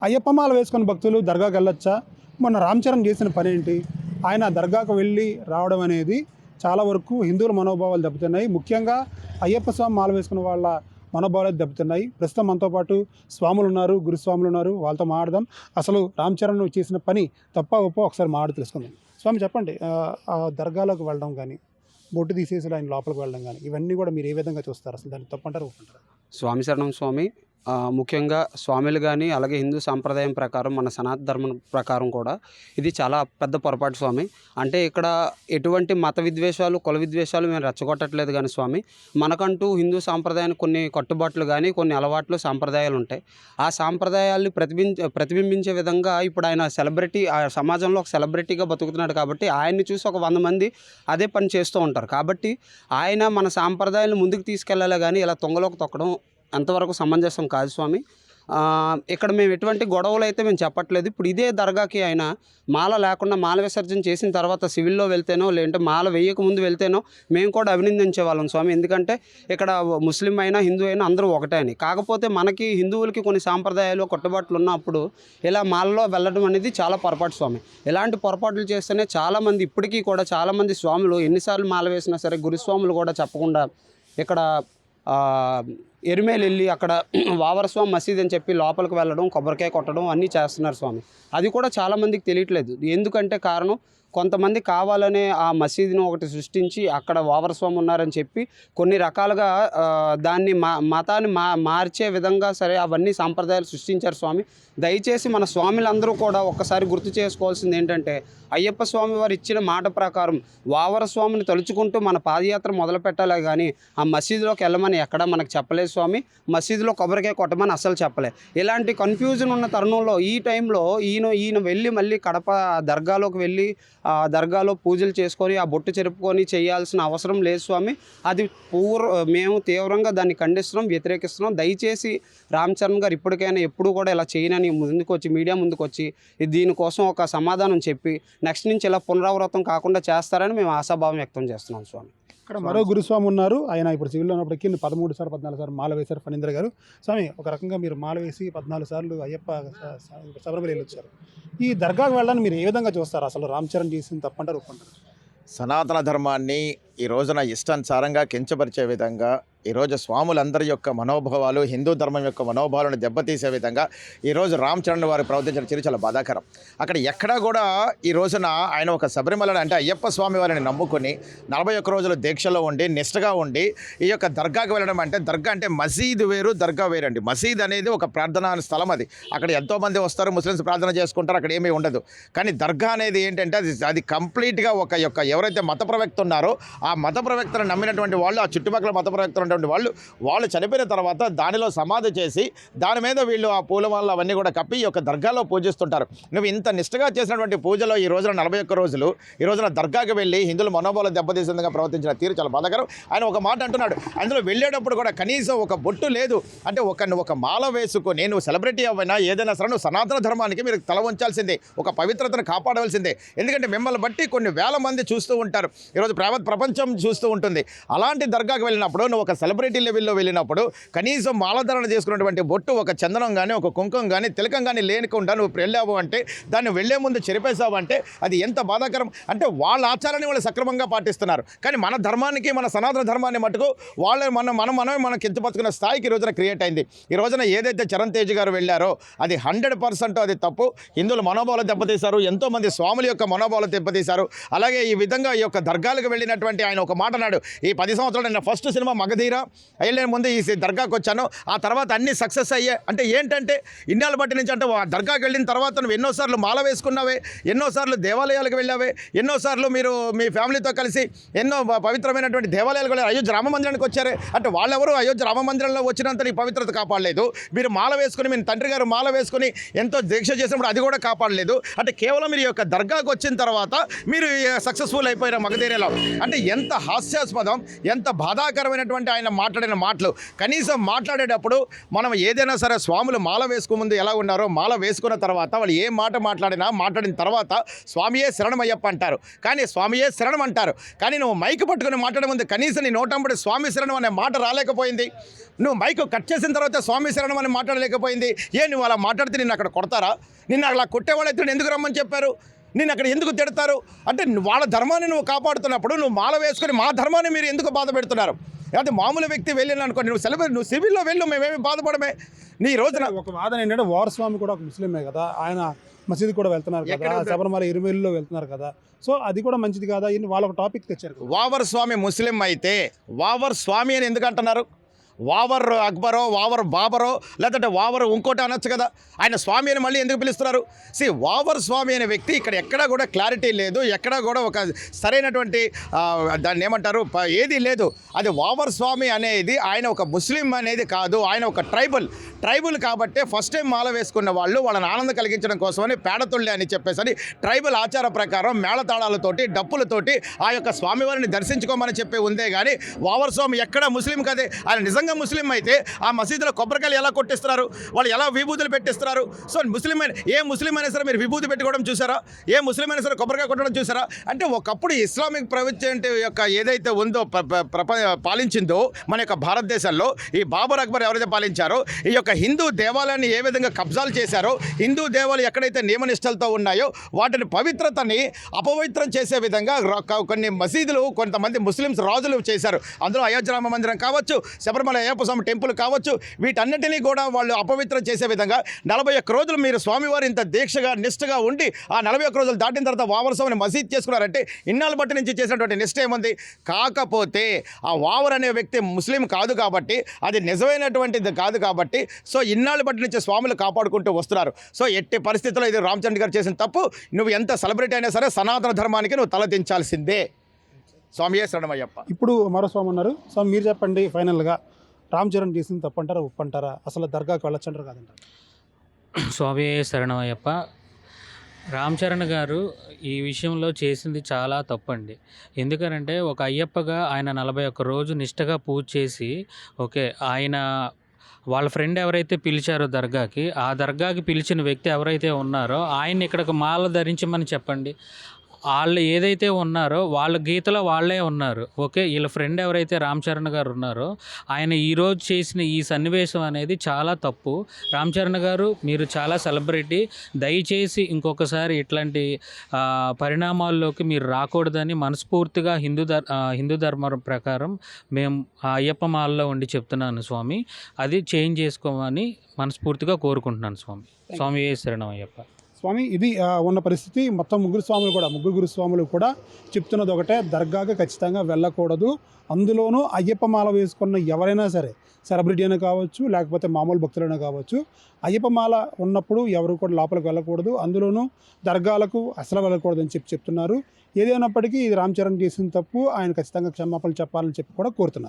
అయ్యప్పమాల వేసుకున్న భక్తులు దర్గాకి వెళ్ళొచ్చా? మొన్న రామ్ చరణ్ చేసిన పనేంటి? ఆయన దర్గాకు వెళ్ళి రావడం అనేది చాలా వరకు హిందువుల మనోభావాలు దెబ్బతిన్నాయి. ముఖ్యంగా అయ్యప్ప స్వామి మాల వేసుకున్న వాళ్ళ మనోభావాలు దెబ్బతిన్నాయి. ప్రస్తుతం మనతో పాటు స్వాములు ఉన్నారు, గురుస్వాములు ఉన్నారు. వాళ్ళతో మాట్లాడదాం. అసలు రామ్ చరణ్ చేసిన పని తప్ప ఒప్పో ఒకసారి మాట్లాడి తెలుసుకుందాం. స్వామి చెప్పండి, ఆ దర్గాలోకి వెళ్ళడం కానీ, బొట్టు తీసేసి ఆయన లోపలికి వెళ్ళడం కానీ, ఇవన్నీ కూడా మీరు ఏ విధంగా చూస్తారు? అసలు దాన్ని తప్పంటారు ఒప్పుంటారు? స్వామి శరణం స్వామి. ముఖ్యంగా స్వాములు కానీ, అలాగే హిందూ సాంప్రదాయం ప్రకారం, మన సనాతన ధర్మం ప్రకారం కూడా ఇది చాలా పెద్ద పొరపాటు స్వామి. అంటే ఇక్కడ ఎటువంటి మత విద్వేషాలు, కుల విద్వేషాలు మేము రెచ్చగొట్టట్లేదు కానీ స్వామి, మనకంటూ హిందూ సాంప్రదాయానికి కొన్ని కట్టుబాట్లు కానీ, కొన్ని అలవాట్లు, సాంప్రదాయాలు ఉంటాయి. ఆ సాంప్రదాయాల్ని ప్రతిబింబించే విధంగా ఇప్పుడు ఆయన సెలబ్రిటీ, ఆ సమాజంలో ఒక సెలబ్రిటీగా బతుకుతున్నాడు కాబట్టి ఆయన్ని చూసి ఒక 100 మంది అదే పని చేస్తూ ఉంటారు. కాబట్టి ఆయన మన సాంప్రదాయాలను ముందుకు తీసుకెళ్ళాలి కానీ ఇలా తొంగలోకి తొక్కడం అంతవరకు సమంజసం కాదు స్వామి. ఇక్కడ మేము ఎటువంటి గొడవలు అయితే మేము చెప్పట్లేదు. ఇప్పుడు ఇదే దర్గాకి ఆయన మాల లేకుండా మాల విసర్జన చేసిన తర్వాత సివిల్లో వెళ్తేనో, లేదంటే మాల వేయక ముందు వెళ్తేనో మేము కూడా అభినందించే వాళ్ళం స్వామి. ఎందుకంటే ఇక్కడ ముస్లిం అయినా, హిందూ అయినా అందరూ ఒకటే అని. కాకపోతే మనకి హిందువులకి కొన్ని సాంప్రదాయాలు, కట్టుబాట్లు ఉన్నప్పుడు ఇలా మాలలో వెళ్ళడం అనేది చాలా పొరపాటు స్వామి. ఇలాంటి పొరపాట్లు చేస్తేనే చాలామంది, ఇప్పటికీ కూడా చాలామంది స్వాములు ఎన్నిసార్లు మాల వేసినా సరే గురుస్వాములు కూడా చెప్పకుండా ఇక్కడ ఎరిమేలు వెళ్ళి అక్కడ వావరస్వామి మసీద్ అని చెప్పి లోపలికి వెళ్ళడం, కొబ్బరికాయ కొట్టడం అన్నీ చేస్తున్నారు స్వామి. అది కూడా చాలామందికి తెలియట్లేదు. ఎందుకంటే కారణం, కొంతమంది కావాలనే ఆ మసీదును ఒకటి సృష్టించి అక్కడ వావరస్వామి ఉన్నారని చెప్పి కొన్ని రకాలుగా దాన్ని మతాన్ని మార్చే విధంగా సరే అవన్నీ సాంప్రదాయాలు సృష్టించారు స్వామి. దయచేసి మన స్వాములందరూ కూడా ఒక్కసారి గుర్తు చేసుకోవాల్సింది ఏంటంటే, అయ్యప్ప స్వామి వారు ఇచ్చిన మాట ప్రకారం వావరస్వామిని తలుచుకుంటూ మన పాదయాత్ర మొదలు పెట్టాలి కానీ ఆ మసీదులోకి వెళ్ళమని ఎక్కడా మనకు చెప్పలేదు స్వామి. మసీదులో కొబ్బరికాయ కొట్టమని అస్సలు చెప్పలే. ఇలాంటి కన్ఫ్యూజన్ ఉన్న తరుణంలో ఈ టైంలో ఈయన వెళ్ళి మళ్ళీ కడప దర్గాలోకి వెళ్ళి ఆ దర్గాలో పూజలు చేసుకొని ఆ బొట్టు చెరుపుకొని చేయాల్సిన అవసరం లేదు స్వామి. అది మేము తీవ్రంగా దాన్ని ఖండిస్తున్నాం, వ్యతిరేకిస్తున్నాం. దయచేసి రామ్ చరణ్ గారు ఇప్పటికైనా ఎప్పుడు కూడా ఇలా చేయనని ముందుకు వచ్చి, మీడియా ముందుకు వచ్చి దీనికోసం ఒక సమాధానం చెప్పి నెక్స్ట్ నుంచి ఇలా పునరావృతం కాకుండా చేస్తారని మేము ఆశాభావం వ్యక్తం చేస్తున్నాం స్వామి. ఇక్కడ మరో గురుస్వామి ఉన్నారు. ఆయన ఇప్పుడు సివిల్లో ఉన్నప్పటికీ 13 సార్లు 14 సార్లు మాల వేశారు ఫణీంద్ర గారు. స్వామి, ఒక రకంగా మీరు మాల వేసి 14 సార్లు అయ్యప్ప శబరిమల వెళ్ళొచ్చారు. ఈ దర్గాకు వెళ్ళడానికి మీరు ఏ విధంగా చూస్తారు? అసలు రామ్ చరణ్ చేసింది తప్పంటారు ఒప్పుంటారు? సనాతన ధర్మాన్ని ఈ రోజున ఇష్టానుసారంగా కించపరిచే విధంగా, ఈరోజు స్వాములందరి యొక్క మనోభావాలు, హిందూ ధర్మం యొక్క మనోభావాలను దెబ్బతీసే విధంగా ఈరోజు రామ్ చరణ్ వారు ప్రవర్తించిన చర్య చాలా బాధాకరం. అక్కడ ఎక్కడా కూడా ఈ రోజున ఆయన ఒక శబరిమల అంటే అయ్యప్ప స్వామి వారిని నమ్ముకొని 41 రోజులు దీక్షలో ఉండి, నిష్ఠగా ఉండి ఈ యొక్క దర్గాకు వెళ్ళడం అంటే, దర్గా అంటే మసీదు వేరు, దర్గా వేరండి. మసీద్ అనేది ఒక ప్రార్థనా స్థలం. అది అక్కడ ఎంతోమంది వస్తారు, ముస్లిమ్స్ ప్రార్థన చేసుకుంటారు, అక్కడ ఏమీ ఉండదు. కానీ దర్గా అనేది ఏంటంటే అది కంప్లీట్గా ఒక యొక్క ఎవరైతే మత ప్రవక్త ఉన్నారో ఆ మత ప్రవక్తను నమ్మినటువంటి వాళ్ళు, ఆ చుట్టుపక్కల మత ప్రవక్తలు ఉన్నటువంటి వాళ్ళు చనిపోయిన తర్వాత దానిలో సమాధి చేసి దాని మీద వీళ్ళు ఆ పూల వల్ల అవన్నీ కూడా కప్పి ఈ యొక్క దర్గాలో పూజిస్తుంటారు. నువ్వు ఇంత నిష్ఠగా చేసినటువంటి పూజలో ఈ రోజున 41 రోజులు ఈ రోజున దర్గాకి వెళ్ళి హిందువుల మనోభావాలు దెబ్బతీసేందుగా ప్రవర్తించిన తీరు చాలా బాధాకరం. ఆయన ఒక మాట అంటున్నాడు, అందులో వెళ్ళేటప్పుడు కూడా కనీసం ఒక బొట్టు లేదు. అంటే నువ్వు ఒక మాల వేసుకొని నువ్వు సెలబ్రిటీ అవ్వైనా ఏదైనా సరే నువ్వు సనాతన ధర్మానికి మీరు తల ఉంచాల్సిందే, ఒక పవిత్రతను కాపాడవలసిందే. ఎందుకంటే మిమ్మల్ని బట్టి కొన్ని వేల మంది చూస్తూ ఉంటారు, ఈరోజు ప్రపంచం చూస్తూ ఉంటుంది. అలాంటి దర్గాకు వెళ్ళినప్పుడు నువ్వు ఒక సెలబ్రిటీ లెవెల్లో వెళ్ళినప్పుడు కనీసం మాలధారణ చేసుకున్నటువంటి బొట్టు, ఒక చందనం కానీ, ఒక కుంకుమ కానీ, తిలకం కానీ లేనికుండా నువ్వు వెళ్ళావు అంటే, దాన్ని వెళ్లే ముందు చెరిపేసావు అంటే అది ఎంత బాధాకరం. అంటే వాళ్ళ ఆచారాన్ని వాళ్ళు సక్రమంగా పాటిస్తున్నారు, కానీ మన ధర్మానికి, మన సనాతన ధర్మాన్ని మటుకు వాళ్ళే మనం కించపరుచుకున్న స్థాయికి ఈ రోజున క్రియేట్ అయింది. ఈ రోజున ఏదైతే చరణ్ తేజ్ గారు వెళ్ళారో అది 100% అది తప్పు. హిందువుల మనోభావాలు దెబ్బతీశారు, ఎంతోమంది స్వాముల యొక్క మనోభావాలు దెబ్బతీశారు. అలాగే ఈ విధంగా ఈ యొక్క దర్గాలకు వెళ్ళినటువంటి ఆయన ఒక మాట అన్నాడు, ఈ 10 సంవత్సరాలు నేను ఫస్ట్ సినిమా మగధీర వెళ్ళే ముందు ఈ దర్గాకు వచ్చాను, ఆ తర్వాత అన్ని సక్సెస్ అయ్యాయి. అంటే ఏంటంటే ఇన్నాళ్ళ బట్టి నుంచి అంటే దర్గాకి వెళ్ళిన తర్వాత నువ్వు ఎన్నోసార్లు మాల వేసుకున్నావే, ఎన్నోసార్లు దేవాలయాలకు వెళ్ళావే, ఎన్నోసార్లు మీరు మీ ఫ్యామిలీతో కలిసి ఎన్నో పవిత్రమైనటువంటి దేవాలయాలకు వెళ్ళారు. అయోధ్య రామ మందిరానికి వచ్చారే అంటే వాళ్ళెవరు అయోధ్య రామ మందిరంలో వచ్చినంత నీ పవిత్రత కాపాడలేదు. మీరు మాల వేసుకుని, మీ తండ్రి గారు మాల వేసుకుని ఎంతో దీక్ష చేసినప్పుడు అది కూడా కాపాడలేదు. అంటే కేవలం మీరు యొక్క దర్గాకు వచ్చిన తర్వాత మీరు సక్సెస్ఫుల్ అయిపోయారు మగధీరలో. అంటే ఎంత హాస్యాస్పదం, ఎంత బాధాకరమైనటువంటి ఆయన మాట్లాడిన మాటలు. కనీసం మాట్లాడేటప్పుడు మనం ఏదైనా సరే స్వాములు మాల వేసుకునే ముందు ఎలా ఉన్నారో మాల వేసుకున్న తర్వాత వాళ్ళు ఏ మాట మాట్లాడిన తర్వాత స్వామియే శరణమయ్యప్ప అంటారు, కానీ స్వామియే శరణం అంటారు. కానీ నువ్వు మైక్ పట్టుకుని మాట్లాడే ముందు కనీసం నీ నోటంబడి స్వామి శరణం అనే మాట రాలేకపోయింది. నువ్వు మైక్ కట్ చేసిన తర్వాత స్వామి శరణం అని మాట్లాడలేకపోయింది. నువ్వు అలా మాట్లాడితే నిన్ను అక్కడ కొడతారా? నిన్ను అలా కొట్టేవాళ్ళు అయితే ఎందుకు రమ్మని చెప్పారు? నిన్ను అక్కడ ఎందుకు తిడతారు? అంటే వాళ్ళ ధర్మాన్ని నువ్వు కాపాడుతున్నప్పుడు నువ్వు మాల వేసుకొని మా ధర్మాన్ని మీరు ఎందుకు బాధ పెడుతున్నారు? అయితే మామూలు వ్యక్తి వెళ్ళిన అనుకో, నువ్వు సివిల్లో వెళ్ళు, మేమేమి బాధపడమే. నీ రోజున ఒక వాదన ఏంటంటే వారస్వామి కూడా ఒక ముస్లిమే కదా, ఆయన మసీదు కూడా వెళ్తున్నారు కదా, శబరిమల ఇరుమేలిలో వెళ్తున్నారు కదా, సో అది కూడా మంచిది కదా. వాళ్ళ ఒక టాపిక్ తెచ్చారు. వావర్ స్వామి ముస్లిం అయితే వావర్ స్వామి అని ఎందుకు అంటున్నారు? వావర్ అక్బరో, వావర్ బాబరో, లేదంటే వావర్ ఇంకోటి అనొచ్చు కదా. ఆయన స్వామి అని మళ్ళీ ఎందుకు పిలుస్తున్నారు? వావర్ స్వామి అనే వ్యక్తి ఇక్కడ ఎక్కడా కూడా క్లారిటీ లేదు, ఎక్కడా కూడా ఒక సరైనటువంటి దాన్ని ఏమంటారు ఏది లేదు. అది వావర్ స్వామి అనేది ఆయన ఒక ముస్లిం అనేది కాదు, ఆయన ఒక ట్రైబల్ కాబట్టి ఫస్ట్ టైం మాల వేసుకున్న వాళ్ళు వాళ్ళని ఆనందం కలిగించడం కోసమని పేడతుళ్ళి అని చెప్పేసి ట్రైబల్ ఆచార ప్రకారం మేళతాళాలతోటి డప్పులతోటి ఆ యొక్క స్వామివారిని దర్శించుకోమని చెప్పి ఉందే కానీ వావర్ స్వామి ఎక్కడ ముస్లిం కదే. ఆయన నిజంగా ముస్లిం అయితే ఆ మసీదులో కొబ్బరికాయలు ఎలా కొట్టిస్తున్నారు, వాళ్ళు ఎలా విభూతులు పెట్టిస్తున్నారు? సో ఏ ముస్లిం అయినా సరే మీరు విభూతి పెట్టుకోవడం చూసారా? ఏ ముస్లిం అయినా సరే కొబ్బరికాయ కొట్టడం చూసారా? అంటే ఒకప్పుడు ఇస్లామిక్ ప్రపంచం యొక్క ఏదైతే ఉందో పాలించిందో మన యొక్క భారతదేశంలో ఈ బాబర్ అక్బర్ ఎవరైతే పాలించారో ఈ యొక్క హిందూ దేవాలయాన్ని ఏ విధంగా కబ్జాలు చేశారో, హిందూ దేవాలయాలు ఎక్కడైతే నియమనిష్టలతో ఉన్నాయో వాటిని పవిత్రతని అపవిత్రం చేసే విధంగా కొన్ని మసీదులు కొంతమంది ముస్లిమ్స్ రాజులు చేశారు. అందులో అయోధ్య రామ మందిరం కావచ్చు, శబరిమల అయ్యప్ప స్వామి టెంపుల్ కావచ్చు, వీటన్నిటినీ కూడా వాళ్ళు అపవిత్రం చేసే విధంగా 41 రోజులు మీరు స్వామివారు ఇంత దీక్షగా నిష్ఠగా ఉండి ఆ 41 రోజులు దాటిన తర్వాత వావర్ స్వామిని మసీద్ చేసుకున్నారంటే ఇన్నాళ్ళ బట్టి నుంచి చేసినటువంటి నిష్ఠ ఏముంది? కాకపోతే ఆ వావర్ అనే వ్యక్తి ముస్లిం కాదు కాబట్టి, అది నిజమైనటువంటిది కాదు కాబట్టి, సో ఇన్నాళ్ళ బట్టి నుంచి స్వాములు కాపాడుకుంటూ వస్తున్నారు. సో ఎట్టి పరిస్థితుల్లో ఇది రామచంద్ర గారు చేసిన తప్పు. నువ్వు ఎంత సెలబ్రిటీ అయినా సరే సనాతన ధర్మానికి నువ్వు తలదించాల్సిందే. స్వామియే శరణమయ్యప్ప. ఇప్పుడు మరో స్వామి ఉన్నారు. స్వామి మీరు చెప్పండి, ఫైనల్గా రామ్ చరణ్ చేసింది తప్పంటారా ఒప్పంటారా? అసలు దర్గాకి వెళ్ళొచ్చంటారు కాదంటారు? స్వామి శరణమయ్యప్ప. రామ్ చరణ్ గారు ఈ విషయంలో చేసింది చాలా తప్పండి. ఎందుకనంటే ఒక అయ్యప్పగా ఆయన 41 రోజు నిష్టగా పూజ చేసి, ఓకే, ఆయన వాళ్ళ ఫ్రెండ్ ఎవరైతే పిలిచారో దర్గాకి, ఆ దర్గాకి పిలిచిన వ్యక్తి ఎవరైతే ఉన్నారో ఆయన్ని ఇక్కడికి మాల ధరించమని చెప్పండి. వాళ్ళు ఏదైతే ఉన్నారో వాళ్ళ గీతలో వాళ్ళే ఉన్నారు. ఓకే, వీళ్ళ ఫ్రెండ్ ఎవరైతే రామ్ చరణ్ గారు ఉన్నారో ఆయన ఈరోజు చేసిన ఈ సన్నివేశం అనేది చాలా తప్పు. రామ్ చరణ్ గారు మీరు చాలా సెలబ్రిటీ, దయచేసి ఇంకొకసారి ఇట్లాంటి పరిణామాల్లోకి మీరు రాకూడదని మనస్ఫూర్తిగా హిందూ ధర్మం ప్రకారం మేము అయ్యప్ప మాలలో ఉండి చెప్తున్నాను స్వామి. అది చేంజ్ చేసుకోమని మనస్ఫూర్తిగా కోరుకుంటున్నాను స్వామి. స్వామి శరణం అయ్యప్ప. స్వామి ఇది ఉన్న పరిస్థితి. మొత్తం ముగ్గురు గురుస్వాములు కూడా చెప్తున్నది ఒకటే, దర్గాకి ఖచ్చితంగా వెళ్ళకూడదు. అందులోనూ అయ్యప్ప మాల వేసుకున్న ఎవరైనా సరే, సెలబ్రిటీ అయినా కావచ్చు, లేకపోతే మామూలు భక్తులైనా కావచ్చు, అయ్యప్ప మాల ఉన్నప్పుడు ఎవరు కూడా లోపలికి వెళ్ళకూడదు, అందులోనూ దర్గాలకు అసలు వెళ్ళకూడదు అని చెప్తున్నారు. ఏదైనప్పటికీ ఇది రామ్ చరణ్ చేసిన తప్పు, ఆయన ఖచ్చితంగా క్షమాపణలు చెప్పాలని చెప్పి కూడా కోరుతున్నారు.